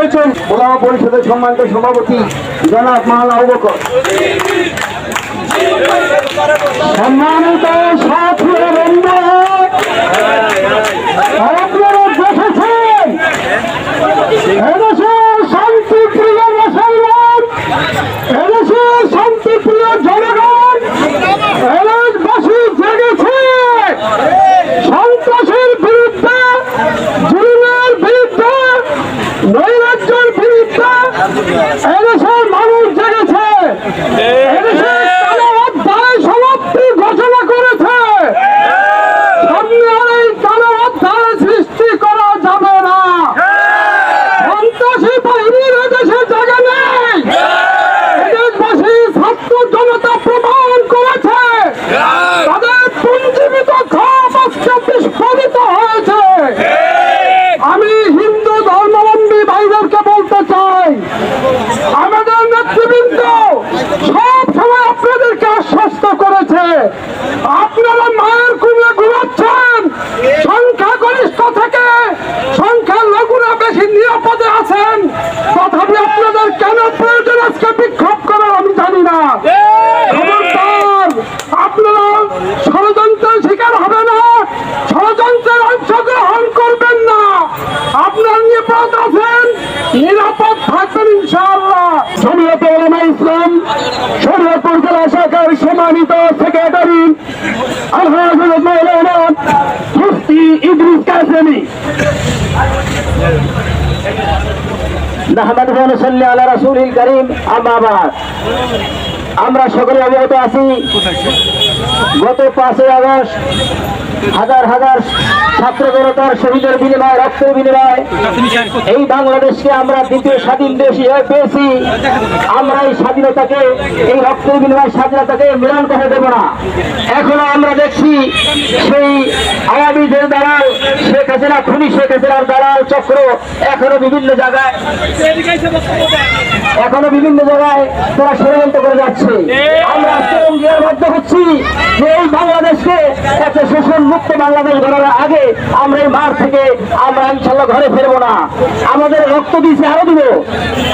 রয়েছেন ওলামা পরিষদের সম্মানিত সভাপতি জনাব মাওলানা আবু বকর। সম্মানিত সাথী বন্ধু, আপনারা দেখেছেন এদেশের শান্তিপ্রিয় মুসলমান, এদেশের শান্তিপ্রিয় জনগণ, এদেশবাসী জেগেছে সন্ত্রাসের বিরুদ্ধে, জুলুমের বিরুদ্ধে, নৈরাজ্যের বিরুদ্ধে। এদেশের মানুষ জেগেছে, এদেশের কালো অধ্যায় সমাপ্তি ঘোষণা করেছে। সামনে আর এই কালো অধ্যায় সৃষ্টি করা যাবে না। সন্ত্রাসী বাহিনীর এদেশে জায়গা নেই। এদেশবাসী ছাত্র জনতা প্রমাণ করেছে তাদের পুঞ্জীবিত ক্ষোভ আজকে বিস্ফোরিত হয়েছে। আমি হিন্দু ধর্মাবলম্বী ভাইদেরকে বলতে চাই, আমাদের নেতৃবৃন্দ সব সময় আপনাদেরকে আশ্বস্ত করেছে আপনারা মায়ের কুলে ঘুমাচ্ছেন। সংখ্যাগরিষ্ঠ থেকে সংখ্যালঘুরা বেশি নিরাপদে আছেন, তথাপি আপনাদের কেন প্রয়োজন আজকে বিক্ষোভ করার আমি জানি না। খবরদার, আপনারা ষড়যন্ত্রের শিকার হবে না, ষড়যন্ত্রের অংশগ্রহণ করবেন না। আপনার নিরাপদ আছেন, নিরাপদ থাকবেন ইনশাআল্লাহ। জমিয়তে উলামা ইসলাম শরীয়তপুর জেলা শাখার সম্মানিত সেক্রেটারি আলহাজ মাওলানা মুফতি ইদ্রিস কাসেমি। নাহমাদুহু ওয়া নুসাল্লি আলা রাসূলিল কারীম, আম্মা বা'দ। আমরা সকলে অবগত আছি, গত 5ই আগস্ট হাজার হাজার ছাত্র জনতার শহীদের বিনিময়ে, রক্তের বিনিময়ে এই বাংলাদেশকে আমরা দ্বিতীয় স্বাধীন দেশ হিসেবে পেয়েছি। আমরা এই স্বাধীনতাকে, এই রক্তের বিনিময়ে স্বাধীনতাকে মিলন করে দেব না। এখনো আমরা দেখছি সেই আওয়ামীদের দালাল শেখ হাসিনা, খুনি শেখ হাসিনার দালাল চক্র এখনো বিভিন্ন জায়গায় তারা ষড়যন্ত্র করে যাচ্ছে। আমরা আজকে অঙ্গীকারবদ্ধ হচ্ছি যে এই বাংলাদেশকে একটা শোষণ মুক্ত বাংলাদেশ গড়ার আগে আমরা এই মাঠ থেকে আমরা ইনশাল্লাহ ঘরে ফিরবো না। আমাদের রক্ত দিয়েছে, আরো দিব,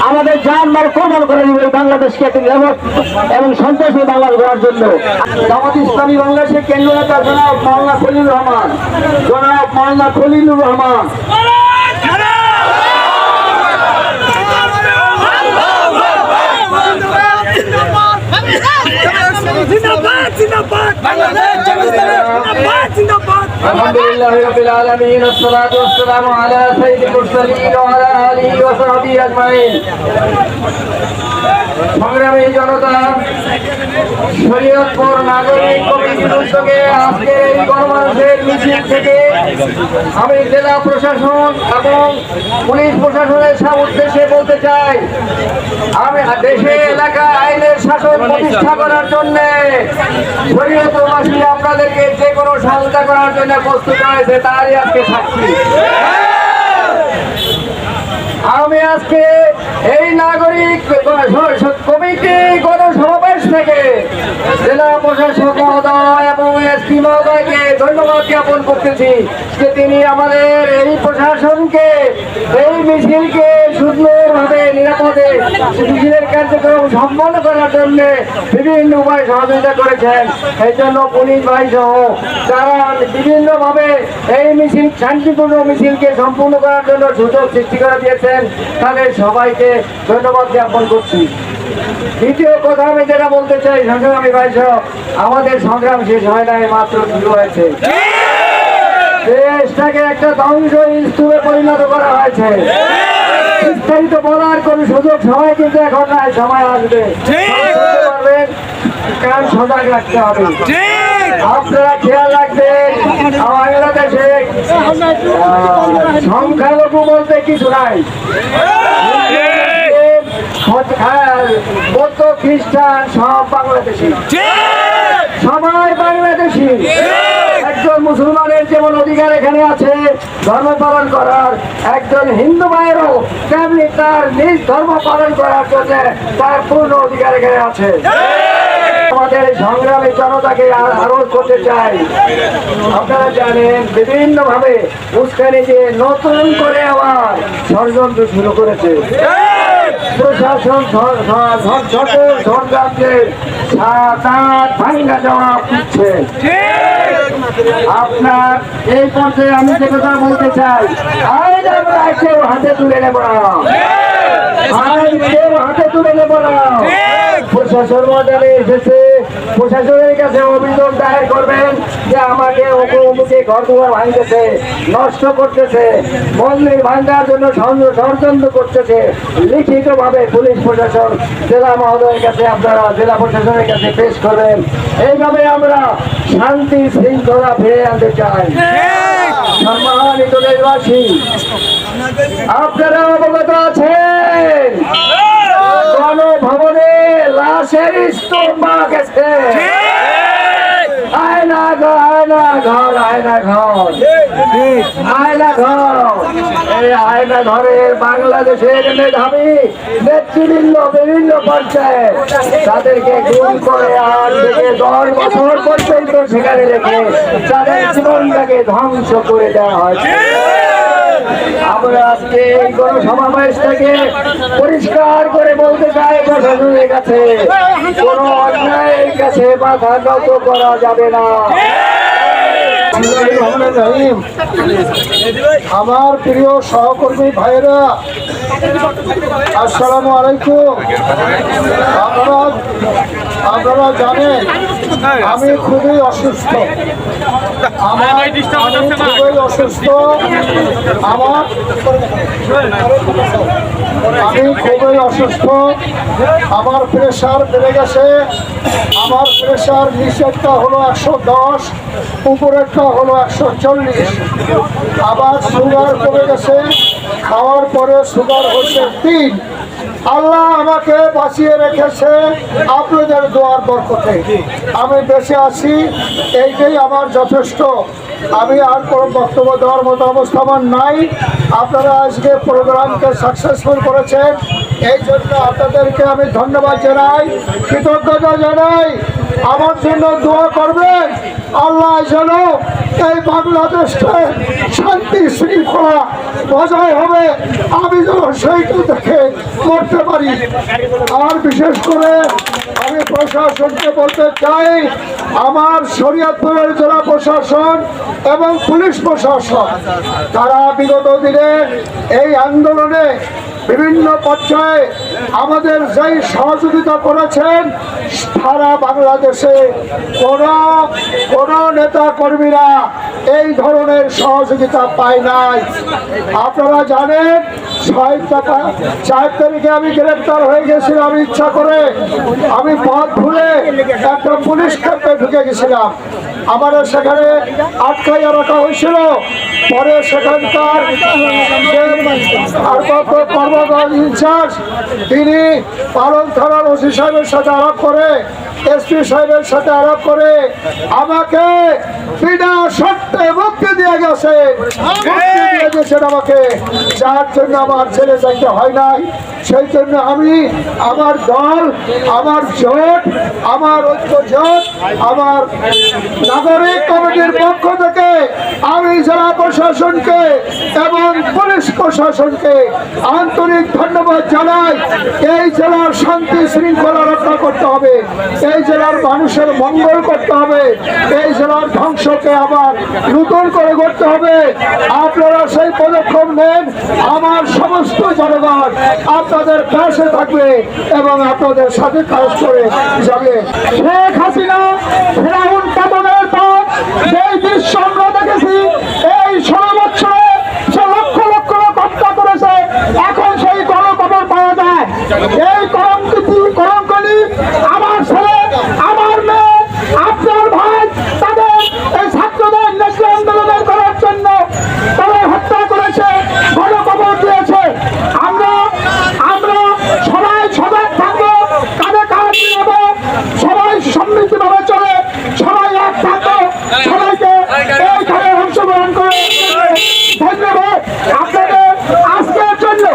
আমাদের জান মাল কোরবান করে দিব এই বাংলাদেশকে একটা নিরাপদ এবং সন্ত্রাসী বাংলাদেশ গড়ার জন্য। জামাত ইসলামী বাংলাদেশের কেন্দ্র নেতা জনাব মাওলানা খলিলুর রহমান, জনাব মাওলানা খলিলুর রহমান। আলহামদুলিল্লাহি রাব্বিল আলামিন, ওয়াসসালাতু ওয়াসসালামু আলা সাইয়্যিদিল মুরসালিন ওয়া আলা আলিহি ওয়া সাহবিহি আজমাইন। সংগ্রামী জনতা, শরীয়তপুর নাগরিক কমিটির উদ্যোগে আজকে এই গণমানুষের মিছিল থেকে আমি জেলা প্রশাসন এবং পুলিশ প্রশাসনের উদ্দেশ্যে বলতে চাই, আমি দেশে এলাকা আইনের শাসন প্রতিষ্ঠা করার জন্য শরীয়তবাসী আপনাদেরকে যে কোনো সহায়তা করার জন্য প্রস্তুত হয়েছে, তারই আজকে সাক্ষী। আমি আজকে এই নাগরিক কমিটি গণসমাবেশ থেকে জেলা প্রশাসক মহোদয় এবং এসপি মহোদয়কে ধন্যবাদ জ্ঞাপন করতেছি যে তিনি আমাদের এই প্রশাসনকে, এই মিছিলকে সুন্দরভাবে নিরাপদে মিছিলের কার্যক্রম সম্পন্ন করার জন্য বিভিন্ন উপায় সহযোগিতা করেছেন। এই জন্য পুলিশ ভাই সহ যারা বিভিন্নভাবে এই মিছিল, শান্তিপূর্ণ মিছিলকে সম্পূর্ণ করার জন্য সুযোগ সৃষ্টি করে দিয়েছেন, তাদের সবাইকে ধন্যবাদ জ্ঞাপন করছি। দ্বিতীয় কথা আমি যেটা বলতে চাই, সংগ্রামী ভাই সহ আমাদের সংগ্রাম শেষ হয় নাই, মাত্র শুরু হয়েছে। দেশটাকে একটা ধ্বংস স্তূপে পরিণত করা হয়েছে। বিস্তারিত বলার কোন সুযোগ সময় কিন্তু এখন নাই, সময় আসবে, কান সজাগ রাখতে হবে। আপনারা খেয়াল রাখবেন, বাংলাদেশে সংখ্যালঘু বলতে কিছু নাই, বৌদ্ধ খ্রিস্টান সব বাংলাদেশি, সবাই বাংলাদেশি। একজন মুসলমানের যেমন অধিকার এখানে আছে ধর্ম পালন করার, একজন হিন্দু ভাইয়েরও তেমনি তার নিজ ধর্ম পালন করার জন্য তার পূর্ণ অধিকার এখানে আছে। আমাদের সংগ্রামী জনতাকে আরোপ করতে চাই, আপনারা জানেন বিভিন্ন ভাবে উস্কানি দিয়ে নতুন করে আবার ষড়যন্ত্র শুরু করেছে। প্রশাসন সংগ্রামদের ভাঙ্গা জবাব দিচ্ছে। আপনার এই পর্যায়ে আমি যে কথা বলতে চাই, আইন আমরা কেউ হাতে তুলে নেব না, আইন কেউ হাতে তুলে নেব না। প্রশাসন মডেলে এসেছে, প্রশাসনের কাছে অভিযোগ দায়ের করবেন যে আমাকে অমুকে ঘর দুয়ার ভাঙতেছে, নষ্ট করতেছে, মন্দির ভাঙার জন্য ষড়যন্ত্র করতেছে। লিখিত ভাবে পুলিশ প্রশাসন জেলা মহোদয়ের কাছে, আপনারা জেলা প্রশাসনের কাছে পেশ করবেন। এইভাবে আমরা শান্তি শৃঙ্খলা ফিরে আনতে চাই। সম্মানিত দেশবাসী, আপনারা অবগত আছেন গণভবনে লাশের স্তূপ পাওয়া গেছে। আয়না ঘর, আয়না ঘর, আয়না ঘর, আয়না ঘর। এই আয়না ঘরে বাংলাদেশের মেধাবী নেতৃবৃন্দ বিভিন্ন পর্যায়ে তাদেরকে গুম করে 8 থেকে 10 বছর পর্যন্ত সেখানে রেখে তাদের জীবনটাকে ধ্বংস করে দেওয়া হয়েছে। আমরা আজকে এই গণসমাবেশ থেকে পরিষ্কার করে বলতে চাই, প্রশাসনের কাছে কোন অন্যায়ের কাছে মাথা নত করা যাবে না। আমার প্রিয় সহকর্মী ভাইরা, আসসালামু আলাইকুম। আপনারা জানেন আমি খুবই অসুস্থ, খুবই অসুস্থ। আমি খুবই অসুস্থ, আমার প্রেশার বেড়ে গেছে। আমার প্রেশার নিচেরটা হলো 110, উপরেরটা হলো 140। আবার সুগার কমে গেছে, খাওয়ার পরে সুগার হচ্ছে 3। আল্লাহ আমাকে বাঁচিয়ে রেখেছে আপনাদের দোয়ার বরকতে। আমি বেঁচে আছি, এইটাই আমার যথেষ্ট। আমি আর কোনো বক্তব্য দেওয়ার মতো অবস্থা আমার নাই। আপনারা আজকে প্রোগ্রামকে সাকসেসফুল করেছেন, এই জন্য আপনাদেরকে আমি ধন্যবাদ জানাই, কৃতজ্ঞতা জানাই। আমার জন্য দোয়া করবেন, আল্লাহ যেন এই বাংলাদেশকে শান্তি শৃঙ্খলা বজায় হবে, আমি যেন সেইটা দেখে করতে পারি। আর বিশেষ করে আমি প্রশাসনকে বলতে চাই, আমার শরীয়তপুরের জেলা প্রশাসন এবং পুলিশ প্রশাসন, তারা বিগত দিনে এই আন্দোলনে বিভিন্ন পর্যায়ে আমাদের যেই সহযোগিতা করেছেন, সারা বাংলাদেশে কোন নেতা কর্মীরা এই ধরনের সহযোগিতা পায় নাই। আপনারা জানেন 4 তারিখে আমি গ্রেপ্তার হয়ে গেছিলাম ইচ্ছা করে। আমি পথ ভুলে একটা পুলিশ ক্যাম্পে ঢুকে গেছিলাম, আমার সেখানে আটকাইয়া রাখা হয়েছিল। পরে সেখানকার ইনচার্জ তিনি পালন থানার ওসি সাহেবের সাথে আলাপ করে, এসপি সাহেবের সাথে আলাপ করে আমাকে বিনা শর্তে মুক্তি দিয়ে গেছেন আমাকে, যার জন্য আমার ছেলে যাইতে হয় নাই। সেই জন্য আমি, আমার দল, আমার জোট, আমার ঐক্য জোট, আমার নাগরিক কমিটির পক্ষ থেকে আমি জেলা প্রশাসনকে এবং পুলিশ প্রশাসনকে আন্তরিক ধন্যবাদ জানাই। এই জেলার শান্তি শৃঙ্খলা রক্ষা করতে হবে, এই জেলার মানুষের মঙ্গল করতে হবে, এই জেলার ধ্বংসকে আবার নতুন করে করতে হবে। আপনারা সেই পদক্ষেপ নেন, আমার সমস্ত জনগণ আপনাদের পাশে থাকবে এবং আপনাদের সাথে কাজ করে যাবে। শেখ হাসিনা ফেরাউন পতনের পর যেই দৃশ্য আমরা দেখেছি, এই 16 বছরে সে লক্ষ লক্ষ লোক হত্যা করেছে, এখন সেই গণকবর পাওয়া যায়। এই কলঙ্কনি আমার ছেলে, আমার মেয়ে, আপনার ভাই, তাদের এই ছাত্রদের নেশা আন্দোলনের করার জন্য তাদের হত্যা করেছে, গণকবর দিয়েছে। আমরা সবাই সজাগ থাকবো, কাঁধে কাঁধ নেব, সবাই সম্মিলিতভাবে চলে, সবাই এক থাকবো, সবাইকে এইখানে অংশগ্রহণ করে ধন্যবাদ আপনাদের আজকের জন্য।